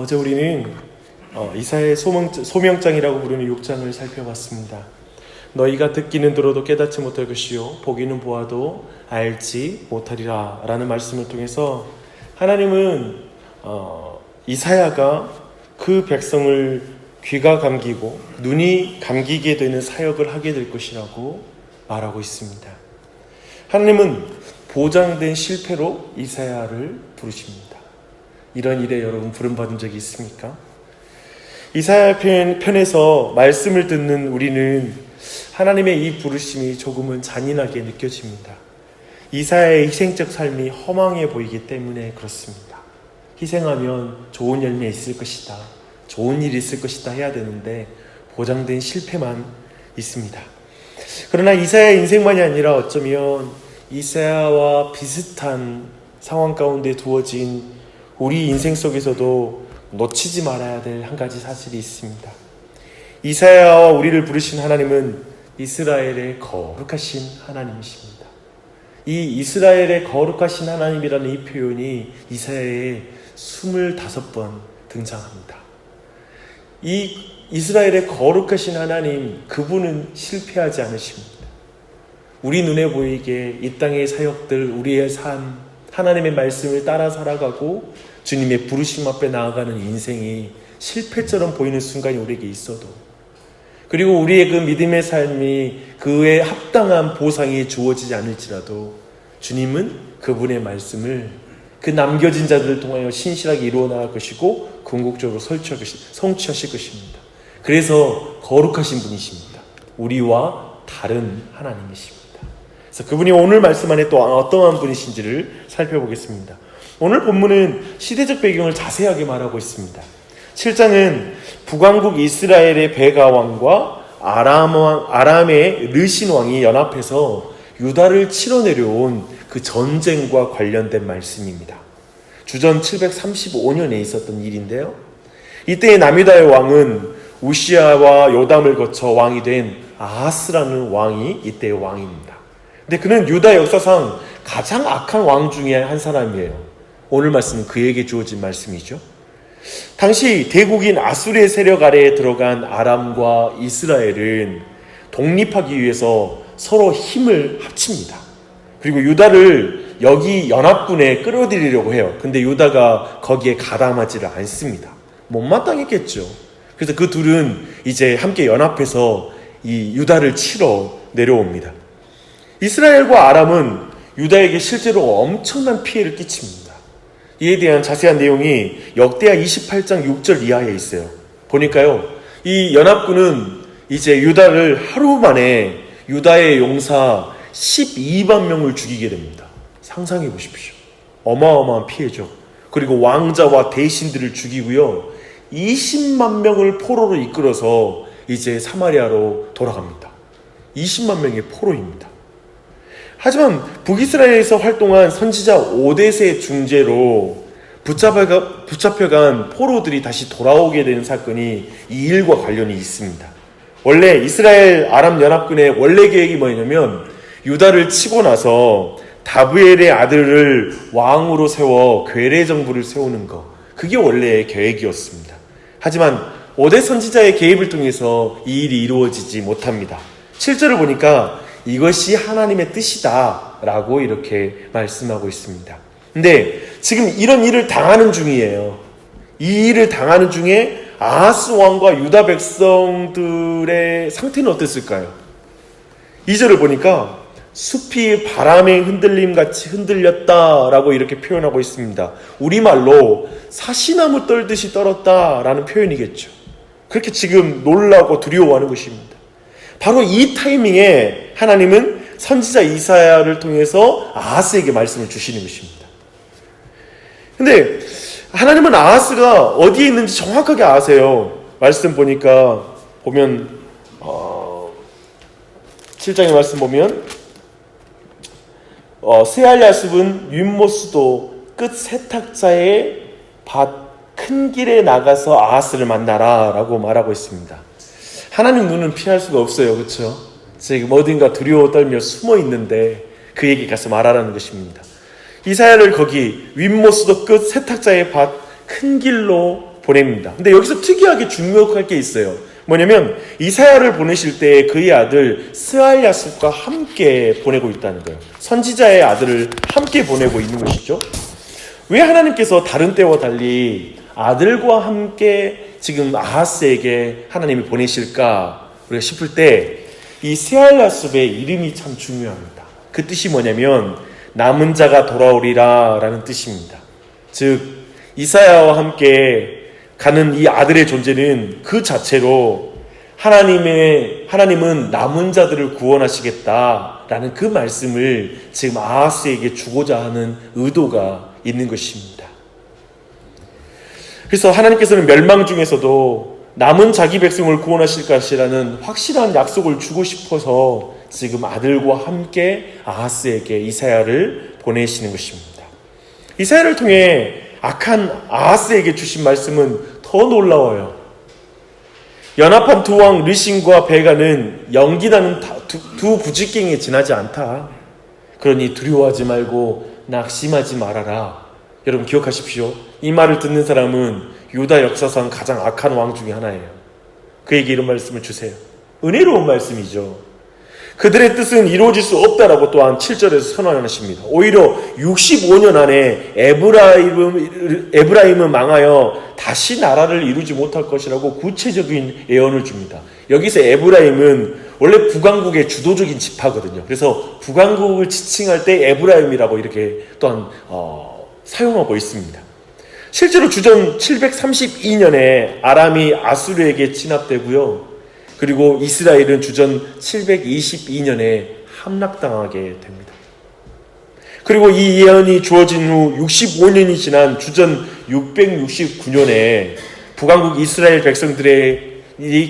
어제 우리는 이사야의 소명장이라고 부르는 6장을 살펴봤습니다. 너희가 듣기는 들어도 깨닫지 못할 것이요 보기는 보아도 알지 못하리라 라는 말씀을 통해서 하나님은 이사야가 그 백성을 귀가 감기고 눈이 감기게 되는 사역을 하게 될 것이라고 말하고 있습니다. 하나님은 보장된 실패로 이사야를 부르십니다. 이런 일에 여러분 부름받은 적이 있습니까? 이사야 편에서 말씀을 듣는 우리는 하나님의 이 부르심이 조금은 잔인하게 느껴집니다. 이사야의 희생적 삶이 허망해 보이기 때문에 그렇습니다. 희생하면 좋은 열매 있을 것이다, 좋은 일이 있을 것이다 해야 되는데 보장된 실패만 있습니다. 그러나 이사야의 인생만이 아니라 어쩌면 이사야와 비슷한 상황 가운데 두어진 우리 인생 속에서도 놓치지 말아야 될 한 가지 사실이 있습니다. 이사야와 우리를 부르신 하나님은 이스라엘의 거룩하신 하나님이십니다. 이 이스라엘의 거룩하신 하나님이라는 이 표현이 이사야에 25번 등장합니다. 이 이스라엘의 거룩하신 하나님, 그분은 실패하지 않으십니다. 우리 눈에 보이게 이 땅의 사역들, 우리의 삶, 하나님의 말씀을 따라 살아가고 주님의 부르심 앞에 나아가는 인생이 실패처럼 보이는 순간이 우리에게 있어도, 그리고 우리의 그 믿음의 삶이 그에 합당한 보상이 주어지지 않을지라도 주님은 그분의 말씀을 그 남겨진 자들을 통하여 신실하게 이루어 나갈 것이고 궁극적으로 성취하실 것입니다. 그래서 거룩하신 분이십니다. 우리와 다른 하나님이십니다. 그래서 그분이 오늘 말씀 안에 또 어떠한 분이신지를 살펴보겠습니다. 오늘 본문은 시대적 배경을 자세하게 말하고 있습니다. 7장은 북왕국 이스라엘의 베가 왕과 아람의 르신 왕이 연합해서 유다를 치러 내려온 그 전쟁과 관련된 말씀입니다. 주전 735년에 있었던 일인데요. 이때의 남유다의 왕은 우시아와 요담을 거쳐 왕이 된 아하스라는 왕이 이때의 왕입니다. 근데 그는 유다 역사상 가장 악한 왕 중에 한 사람이에요. 오늘 말씀은 그에게 주어진 말씀이죠. 당시 대국인 아수르의 세력 아래에 들어간 아람과 이스라엘은 독립하기 위해서 서로 힘을 합칩니다. 그리고 유다를 여기 연합군에 끌어들이려고 해요. 근데 유다가 거기에 가담하지를 않습니다. 못마땅했겠죠. 그래서 그 둘은 이제 함께 연합해서 이 유다를 치러 내려옵니다. 이스라엘과 아람은 유다에게 실제로 엄청난 피해를 끼칩니다. 이에 대한 자세한 내용이 역대하 28장 6절 이하에 있어요. 보니까요, 이 연합군은 이제 유다를 하루 만에 유다의 용사 12만 명을 죽이게 됩니다. 상상해 보십시오. 어마어마한 피해죠. 그리고 왕자와 대신들을 죽이고요, 20만 명을 포로로 이끌어서 이제 사마리아로 돌아갑니다. 20만 명의 포로입니다. 하지만 북이스라엘에서 활동한 선지자 오뎃의 중재로 붙잡혀간 포로들이 다시 돌아오게 되는 사건이 이 일과 관련이 있습니다. 원래 이스라엘 아람 연합군의 원래 계획이 뭐냐면 유다를 치고 나서 다브엘의 아들을 왕으로 세워 괴뢰 정부를 세우는 것, 그게 원래의 계획이었습니다. 하지만 오뎃 선지자의 개입을 통해서 이 일이 이루어지지 못합니다. 7절을 보니까 이것이 하나님의 뜻이다 라고 이렇게 말씀하고 있습니다. 근데 지금 이런 일을 당하는 중이에요. 이 일을 당하는 중에 아하스 왕과 유다 백성들의 상태는 어땠을까요? 2절을 보니까 숲이 바람의 흔들림같이 흔들렸다라고 이렇게 표현하고 있습니다. 우리말로 사시나무 떨듯이 떨었다라는 표현이겠죠. 그렇게 지금 놀라고 두려워하는 것입니다. 바로 이 타이밍에 하나님은 선지자 이사야를 통해서 아하스에게 말씀을 주시는 것입니다. 근데 하나님은 아하스가 어디에 있는지 정확하게 아세요. 말씀 보니까 보면 7장의 말씀 보면 세알야습은 윗모스도 끝 세탁자의 밭 큰 길에 나가서 아하스를 만나라 라고 말하고 있습니다. 하나님 눈은 피할 수가 없어요. 그렇죠? 지금 어딘가 두려워 떨며 숨어 있는데 그에게 가서 말하라는 것입니다. 이사야를 거기 윗모스도 끝 세탁자의 밭 큰 길로 보냅니다. 근데 여기서 특이하게 주목할 게 있어요. 뭐냐면 이사야를 보내실 때 그의 아들 스알랴습과 함께 보내고 있다는 거예요. 선지자의 아들을 함께 보내고 있는 것이죠. 왜 하나님께서 다른 때와 달리 아들과 함께 지금 아하스에게 하나님이 보내실까 우리가 싶을 때 이 스알랴습의 이름이 참 중요합니다. 그 뜻이 뭐냐면 남은 자가 돌아오리라 라는 뜻입니다. 즉 이사야와 함께 가는 이 아들의 존재는 그 자체로 하나님은 남은 자들을 구원하시겠다라는 그 말씀을 지금 아하스에게 주고자 하는 의도가 있는 것입니다. 그래서 하나님께서는 멸망 중에서도 남은 자기 백성을 구원하실 것이라는 확실한 약속을 주고 싶어서 지금 아들과 함께 아하스에게 이사야를 보내시는 것입니다. 이사야를 통해 악한 아하스에게 주신 말씀은 더 놀라워요. 연합한 두 왕 르신과 베가는 연기나는 두 부직갱에 지나지 않다. 그러니 두려워하지 말고 낙심하지 말아라. 여러분 기억하십시오. 이 말을 듣는 사람은 유다 역사상 가장 악한 왕 중에 하나예요. 그에게 이런 말씀을 주세요. 은혜로운 말씀이죠. 그들의 뜻은 이루어질 수 없다라고 또한 7절에서 선언하십니다. 오히려 65년 안에 에브라임은 망하여 다시 나라를 이루지 못할 것이라고 구체적인 예언을 줍니다. 여기서 에브라임은 원래 북왕국의 주도적인 지파거든요. 그래서 북왕국을 지칭할 때 에브라임이라고 이렇게 또한 사용하고 있습니다. 실제로 주전 732년에 아람이 아수르에게 진압되고요. 그리고 이스라엘은 주전 722년에 함락당하게 됩니다. 그리고 이 예언이 주어진 후 65년이 지난 주전 669년에 북왕국 이스라엘 백성들이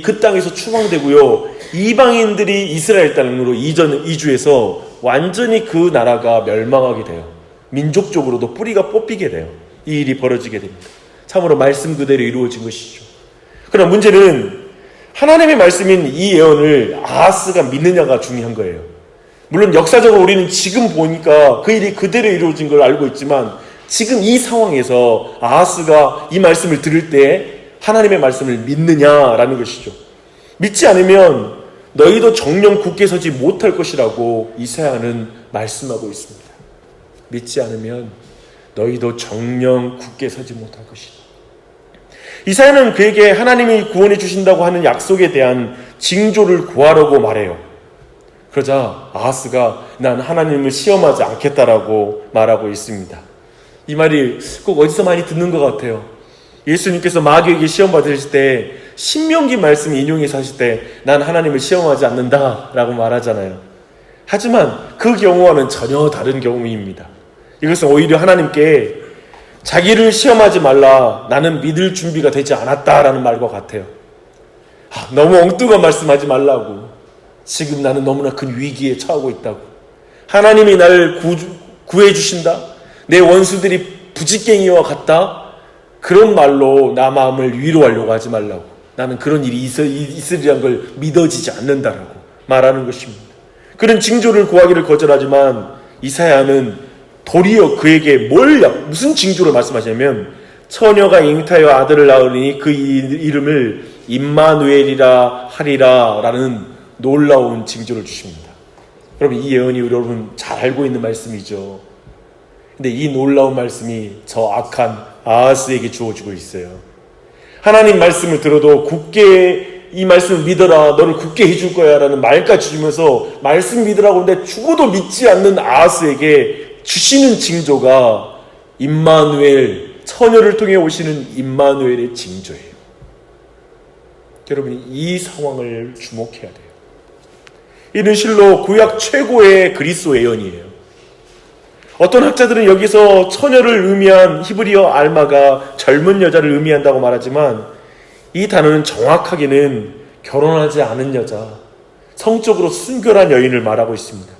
그 땅에서 추방되고요. 이방인들이 이스라엘 땅으로 이주해서 완전히 그 나라가 멸망하게 돼요. 민족적으로도 뿌리가 뽑히게 돼요. 이 일이 벌어지게 됩니다. 참으로 말씀 그대로 이루어진 것이죠. 그러나 문제는 하나님의 말씀인 이 예언을 아하스가 믿느냐가 중요한 거예요. 물론 역사적으로 우리는 지금 보니까 그 일이 그대로 이루어진 걸 알고 있지만 지금 이 상황에서 아하스가 이 말씀을 들을 때 하나님의 말씀을 믿느냐라는 것이죠. 믿지 않으면 너희도 정령 굳게 서지 못할 것이라고 이사야는 말씀하고 있습니다. 믿지 않으면 너희도 정령 굳게 서지 못할 것이다. 이사야는 그에게 하나님이 구원해 주신다고 하는 약속에 대한 징조를 구하라고 말해요. 그러자 아하스가 난 하나님을 시험하지 않겠다라고 말하고 있습니다. 이 말이 꼭 어디서 많이 듣는 것 같아요. 예수님께서 마귀에게 시험 받으실 때 신명기 말씀 인용해서 하실 때 난 하나님을 시험하지 않는다라고 말하잖아요. 하지만 그 경우와는 전혀 다른 경우입니다. 이것은 오히려 하나님께 자기를 시험하지 말라, 나는 믿을 준비가 되지 않았다라는 말과 같아요. 너무 엉뚱한 말씀하지 말라고. 지금 나는 너무나 큰 위기에 처하고 있다고. 하나님이 나를 구해 주신다. 내 원수들이 부직갱이와 같다. 그런 말로 나 마음을 위로하려고 하지 말라고. 나는 그런 일이 있으리란 걸 믿어지지 않는다라고 말하는 것입니다. 그런 징조를 구하기를 거절하지만 이사야는 도리어 그에게 무슨 징조를 말씀하시냐면 처녀가 잉타여 아들을 낳으니 그 이름을 임마누엘이라 하리라 라는 놀라운 징조를 주십니다. 여러분 이 예언이 여러분 잘 알고 있는 말씀이죠. 근데 이 놀라운 말씀이 저 악한 아하스에게 주어지고 있어요. 하나님 말씀을 들어도 굳게 이 말씀을 믿어라, 너를 굳게 해줄 거야 라는 말까지 주면서 말씀 믿으라고 하는데 죽어도 믿지 않는 아하스에게 주시는 징조가 임마누엘, 처녀를 통해 오시는 임마누엘의 징조예요. 여러분이 이 상황을 주목해야 돼요. 이는 실로 구약 최고의 그리스도 예언이에요. 어떤 학자들은 여기서 처녀를 의미한 히브리어 알마가 젊은 여자를 의미한다고 말하지만 이 단어는 정확하게는 결혼하지 않은 여자, 성적으로 순결한 여인을 말하고 있습니다.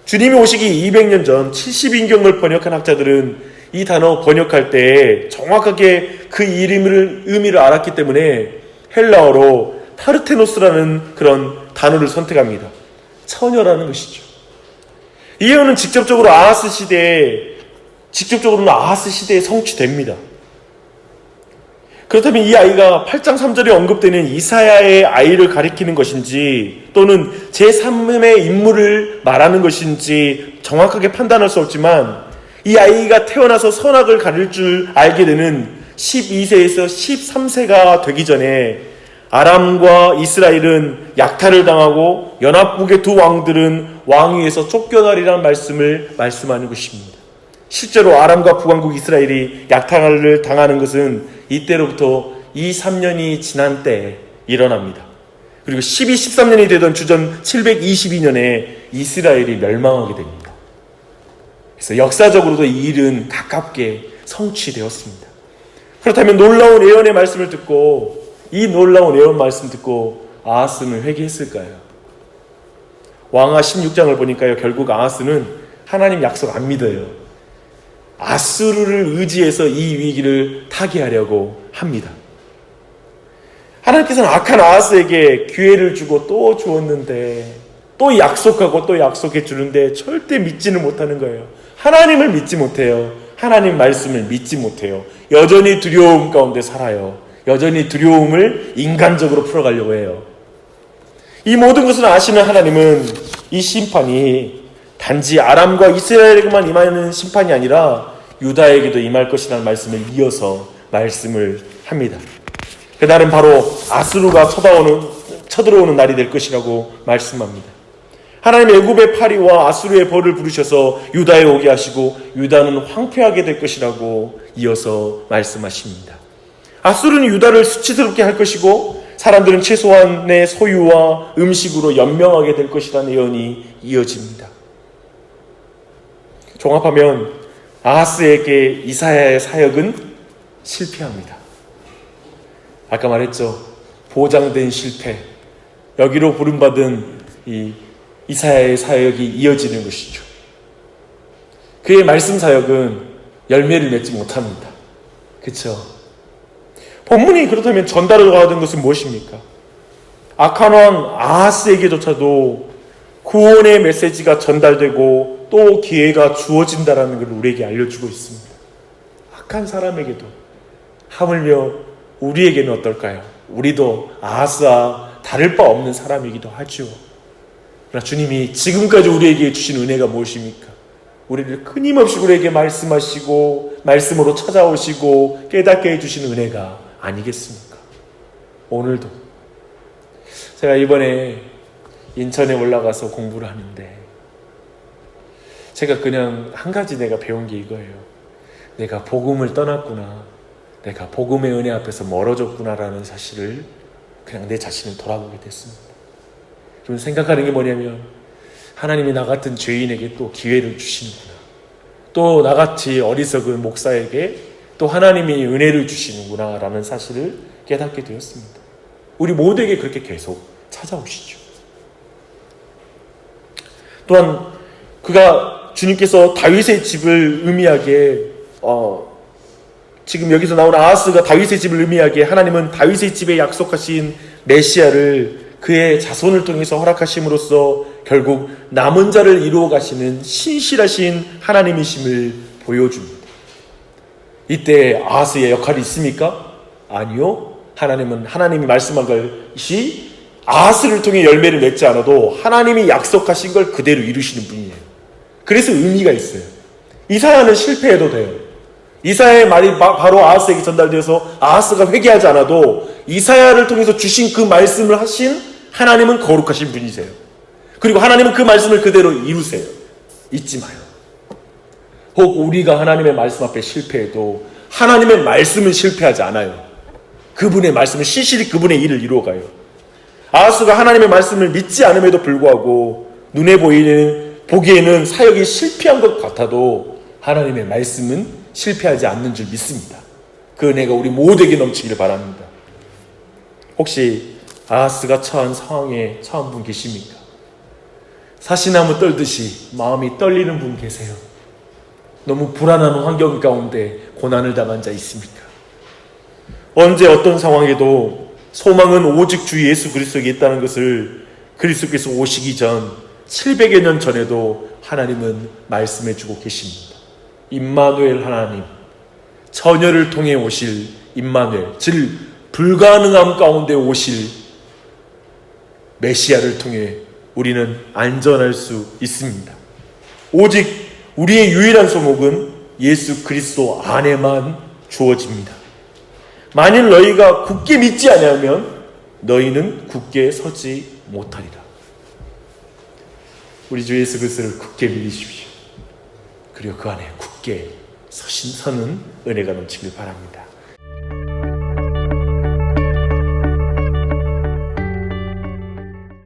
주님이 오시기 200년 전 70인경을 번역한 학자들은 이 단어 번역할 때 정확하게 그 의미를 알았기 때문에 헬라어로 파르테노스라는 그런 단어를 선택합니다. 처녀라는 것이죠. 이 예언은 직접적으로는 아하스 시대에 성취됩니다. 그렇다면 이 아이가 8장 3절에 언급되는 이사야의 아이를 가리키는 것인지 또는 제3의 인물을 말하는 것인지 정확하게 판단할 수 없지만 이 아이가 태어나서 선악을 가릴 줄 알게 되는 12세에서 13세가 되기 전에 아람과 이스라엘은 약탈을 당하고 연합국의 두 왕들은 왕위에서 쫓겨나리라는 말씀을 말씀하는 것입니다. 실제로 아람과 북왕국 이스라엘이 약탈을 당하는 것은 이때로부터 2, 3년이 지난 때에 일어납니다. 그리고 12, 13년이 되던 주전 722년에 이스라엘이 멸망하게 됩니다. 그래서 역사적으로도 이 일은 가깝게 성취되었습니다. 그렇다면 놀라운 예언의 말씀을 듣고 이 놀라운 예언 말씀 듣고 아하스는 회개했을까요? 왕하 16장을 보니까요, 결국 아하스는 하나님 약속 안 믿어요. 아수르를 의지해서 이 위기를 타개하려고 합니다. 하나님께서는 악한 아하스에게 기회를 주고 또 주었는데 또 약속하고 또 약속해 주는데 절대 믿지는 못하는 거예요. 하나님을 믿지 못해요. 하나님 말씀을 믿지 못해요. 여전히 두려움 가운데 살아요. 여전히 두려움을 인간적으로 풀어가려고 해요. 이 모든 것을 아시는 하나님은 이 심판이 단지 아람과 이스라엘에게만 임하는 심판이 아니라 유다에게도 임할 것이라는 말씀을 이어서 말씀을 합니다. 그날은 바로 아수르가 쳐들어오는 날이 될 것이라고 말씀합니다. 하나님 애굽의 파리와 아수르의 벌을 부르셔서 유다에 오게 하시고 유다는 황폐하게 될 것이라고 이어서 말씀하십니다. 아수르는 유다를 수치스럽게 할 것이고 사람들은 최소한의 소유와 음식으로 연명하게 될 것이라는 예언이 이어집니다. 종합하면 아하스에게 이사야의 사역은 실패합니다. 아까 말했죠. 보장된 실패. 여기로 부름받은 이 이사야의 사역이 이어지는 것이죠. 그의 말씀 사역은 열매를 맺지 못합니다. 그렇죠? 본문이 그렇다면 전달하던 것은 무엇입니까? 악한 왕 아하스에게조차도 구원의 메시지가 전달되고 또 기회가 주어진다라는 걸 우리에게 알려주고 있습니다. 악한 사람에게도, 하물며 우리에게는 어떨까요? 우리도 아하스와 다를 바 없는 사람이기도 하죠. 그러나 주님이 지금까지 우리에게 주신 은혜가 무엇입니까? 우리를 끊임없이 우리에게 말씀하시고 말씀으로 찾아오시고 깨닫게 해주신 은혜가 아니겠습니까? 오늘도 제가 이번에 인천에 올라가서 공부를 하는데 제가 그냥 한 가지 내가 배운 게 이거예요. 내가 복음을 떠났구나, 내가 복음의 은혜 앞에서 멀어졌구나라는 사실을 그냥 내 자신을 돌아보게 됐습니다. 좀 생각하는 게 뭐냐면 하나님이 나 같은 죄인에게 또 기회를 주시는구나, 또 나같이 어리석은 목사에게 또 하나님이 은혜를 주시는구나 라는 사실을 깨닫게 되었습니다. 우리 모두에게 그렇게 계속 찾아오시죠. 또한 그가 주님께서 다윗의 집을 의미하게 지금 여기서 나오는 아하스가 다윗의 집을 의미하게 하나님은 다윗의 집에 약속하신 메시아를 그의 자손을 통해서 허락하심으로써 결국 남은 자를 이루어 가시는 신실하신 하나님이심을 보여줍니다. 이때 아하스의 역할이 있습니까? 아니요. 하나님은 하나님이 말씀한 것이 아하스를 통해 열매를 맺지 않아도 하나님이 약속하신 걸 그대로 이루시는 분이에요. 그래서 의미가 있어요. 이사야는 실패해도 돼요. 이사야의 말이 바로 아하스에게 전달되어서 아하스가 회개하지 않아도 이사야를 통해서 주신 그 말씀을 하신 하나님은 거룩하신 분이세요. 그리고 하나님은 그 말씀을 그대로 이루세요. 잊지 마요. 혹 우리가 하나님의 말씀 앞에 실패해도 하나님의 말씀은 실패하지 않아요. 그분의 말씀은 신실히 그분의 일을 이루어가요. 아하스가 하나님의 말씀을 믿지 않음에도 불구하고 눈에 보기에는 사역이 실패한 것 같아도 하나님의 말씀은 실패하지 않는 줄 믿습니다. 그 은혜가 우리 모두에게 넘치기를 바랍니다. 혹시 아하스가 처한 상황에 처한 분 계십니까? 사시나무 떨듯이 마음이 떨리는 분 계세요? 너무 불안한 환경 가운데 고난을 당한 자 있습니까? 언제 어떤 상황에도 소망은 오직 주 예수 그리스도에 있다는 것을 그리스도께서 오시기 전 700여 년 전에도 하나님은 말씀해 주고 계십니다. 임마누엘 하나님, 처녀를 통해 오실 임마누엘, 즉 불가능함 가운데 오실 메시아를 통해 우리는 안전할 수 있습니다. 오직 우리의 유일한 소목은 예수 그리스도 안에만 주어집니다. 만일 너희가 굳게 믿지 아니하면 너희는 굳게 서지 못하리라. 우리 주 예수 그리스도를 굳게 믿으십시오. 그리고 그 안에 굳게 서는 은혜가 넘치길 바랍니다.